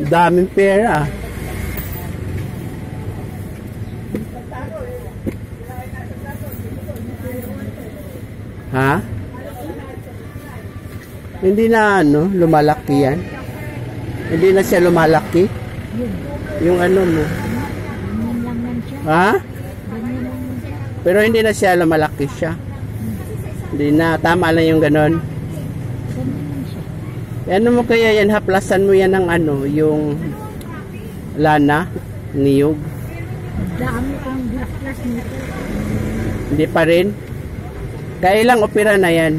Daming pera. Ha? Hindi na ano, lumalaki yan. Hindi na siya lumalaki. Yung ano mo. Ha? Pero hindi na siya lumalaki siya. Hindi na, tama lang yung ganon. Ano mo kaya yan, haplasan mo yan ng ano, yung lana, niyog. Dami kong haplas nito. Hindi pa rin. Kailang opera na yan?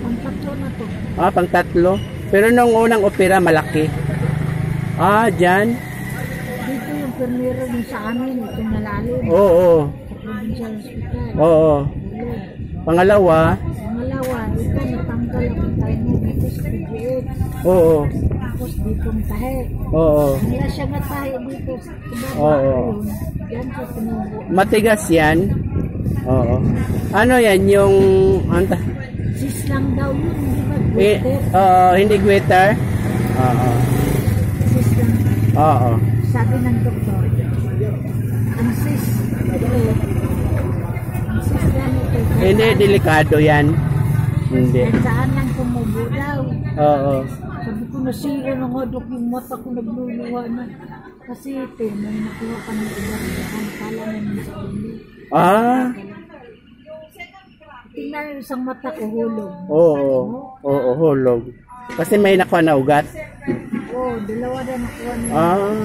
Pang-tatlo na to. Ah, pang-tatlo. Pero nung unang opera, malaki. Ah, dyan. Dito yung permero din sa amin, itong nalalim. Oo. Sa provincial hospital. Oo. Pangalawa. Pangalawa, ito natanggal ako tayo mo dito sa PGH. Oo. Tapos dito ang tahe. Oo. Wala siya nga tahe dito sa baba. Oo. Yan sa pinubo. Matigas yan. Oo. Ano yan, yung... Sis lang daw yun, hindi ba? Glitter? Hindi glitter? Oo. Sis lang. Oo. Sabi ng doktor, ang sis, ang sis lang ito. Hindi, delikado yan. Hindi. Saan lang tumubo daw. Oo. Sabi ko, nasira na nga dok yung mata ko, nagluluwa na. Kasi ito, may nakuha ka ng ibang daan, kala naman sa ulo. Ah. Tingnan yung isang mata ko, hulog. Oo. Oo, hulog. Kasi may nakuha na ugat. Oo, dalawa na nakuha niya. Ah.